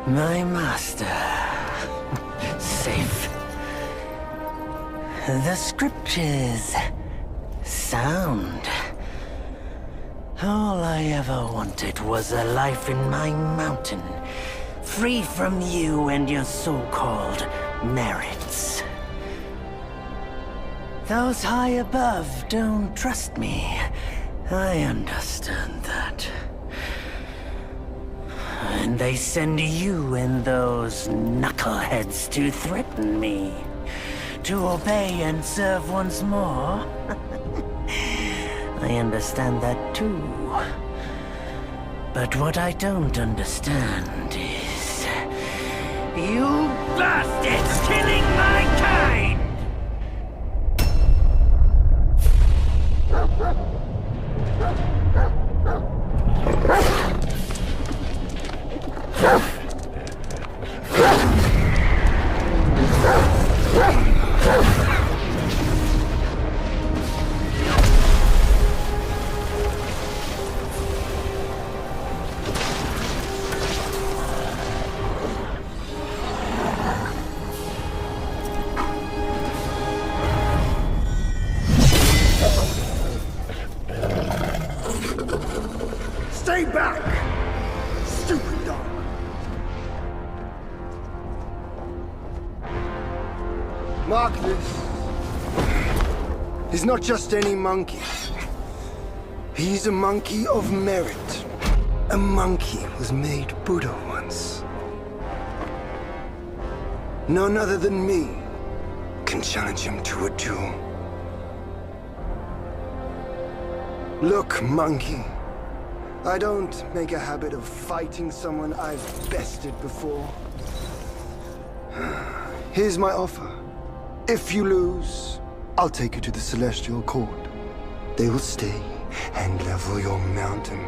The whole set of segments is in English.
My master. Safe. The scriptures. Sound. All I ever wanted was a life in my mountain, free from you and your so-called merits. Those high above don't trust me. I understand that. And they send you and those knuckleheads to threaten me. To obey and serve once more. I understand that too. But what I don't understand is... you bastards killing my kind! Stay back! Stupid dog! Mark this. He's not just any monkey. He's a monkey of merit. A monkey was made Buddha once. None other than me can challenge him to a duel. Look, monkey. I don't make a habit of fighting someone I've bested before. Here's my offer. If you lose, I'll take you to the Celestial Court. They will stay and level your mountain.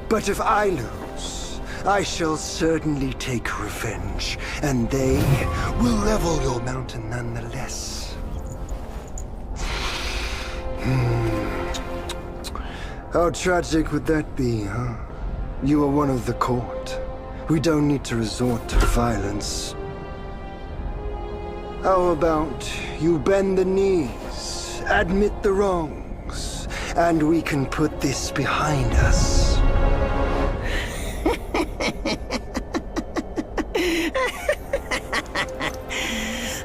But if I lose, I shall certainly take revenge, and they will level your mountain nonetheless. How tragic would that be, huh? You are one of the court. We don't need to resort to violence. How about you bend the knees, admit the wrongs, and we can put this behind us?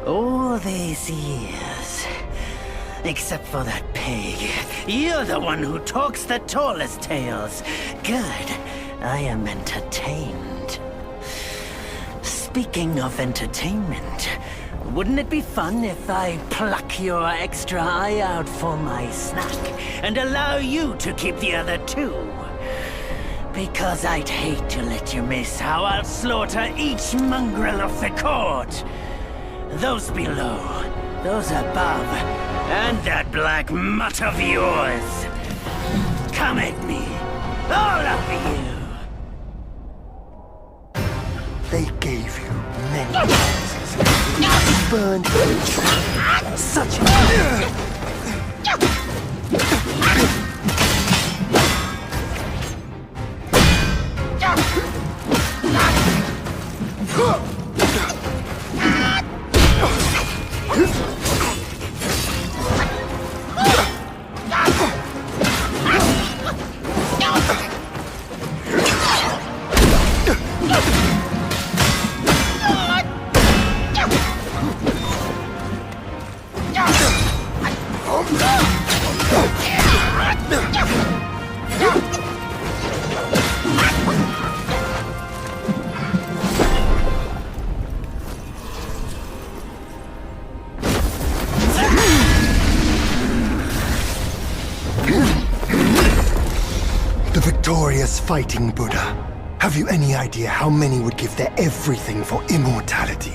All these years, except for that pig, you're the one who talks the tallest tales. Good, I am entertained. Speaking of entertainment, wouldn't it be fun if I pluck your extra eye out for my snack and allow you to keep the other two? Because I'd hate to let you miss how I'll slaughter each mongrel of the court. Those below, those above, and that black mutt of yours. Come at me, all of you. They gave you many chances. Burned such a... The victorious fighting Buddha. Have you any idea how many would give their everything for immortality?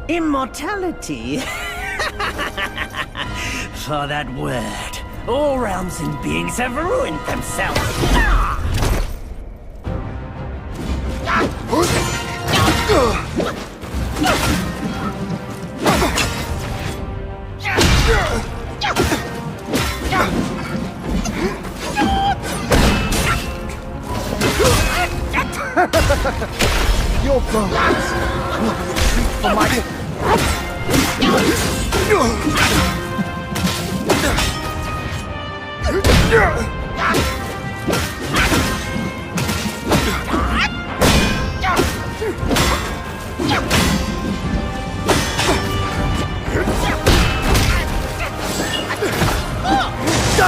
Immortality? For that word, all realms and beings have ruined themselves. Your bones will be a treat for my...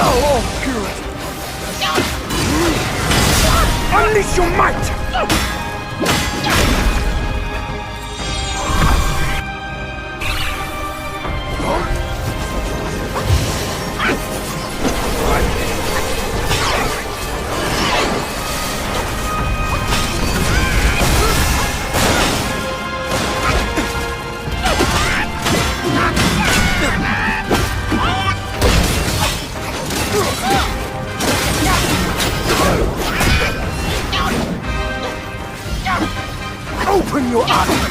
Oh, good. Unleash your might! Open your eyes!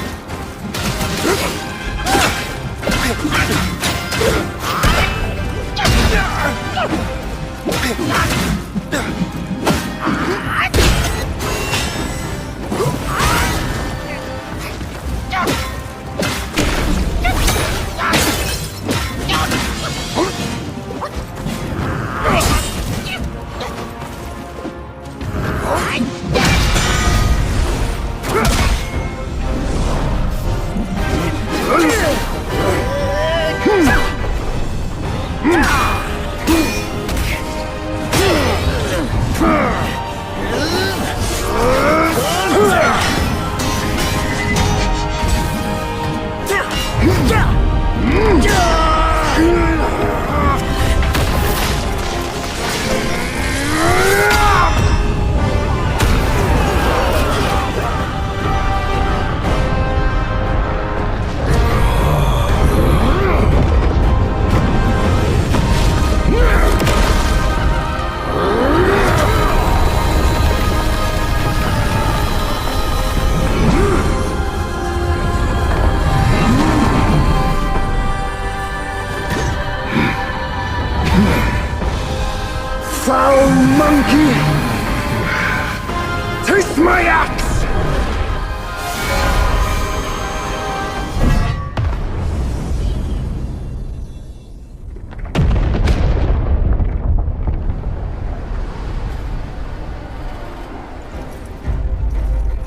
Foul monkey! Taste my axe!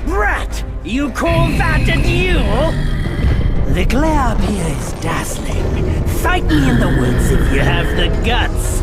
Rat! You call that a duel? The glare up here is dazzling. Fight me in the woods if you have the guts.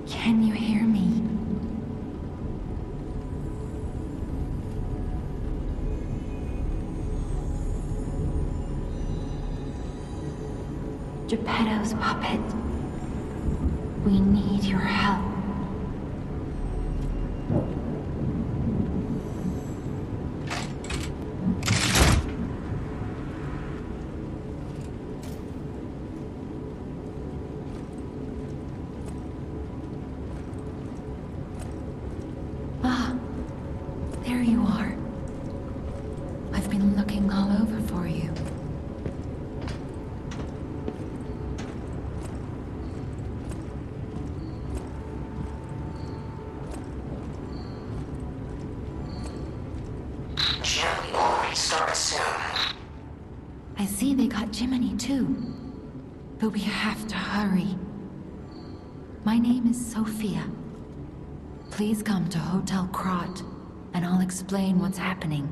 Can you hear me? Geppetto's puppet. We need your help. Ah, there you are. I've been looking all over for you. start soon. I see they got Jiminy too. But we have to hurry. My name is Sophia. Please come to Hotel Krot, and I'll explain what's happening.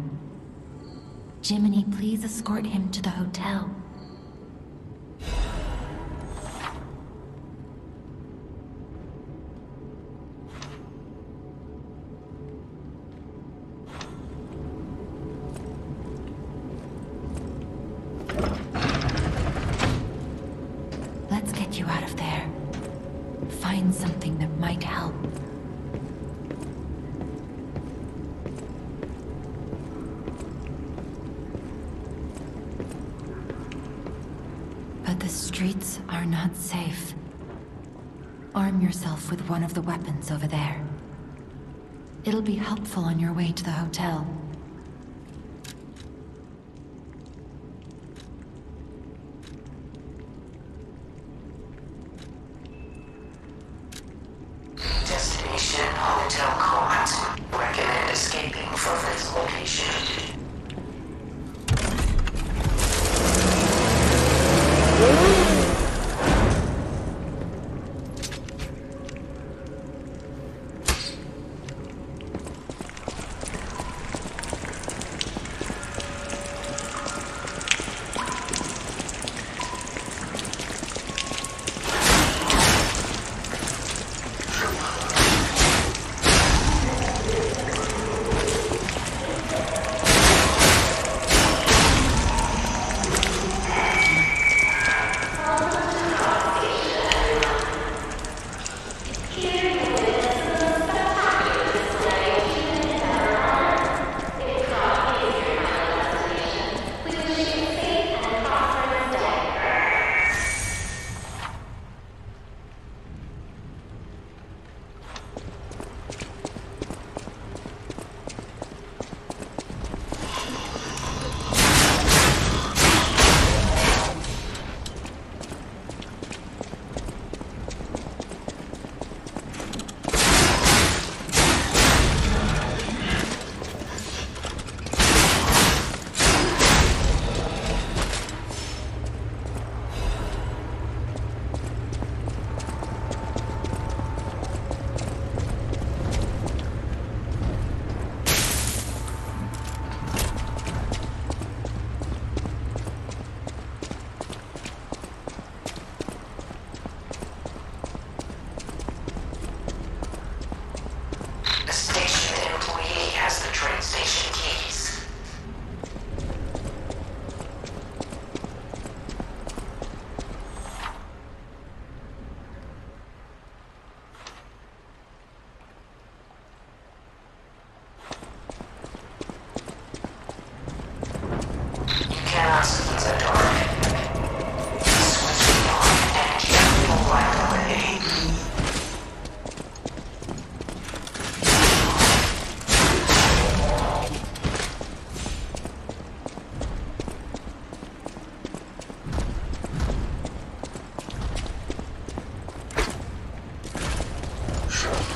Jiminy, please escort him to the hotel. Let's get you out of there. Find something that might help. But the streets are not safe. Arm yourself with one of the weapons over there. It'll be helpful on your way to the hotel. Destination Hotel Court. Recommend escaping from this location. Sure.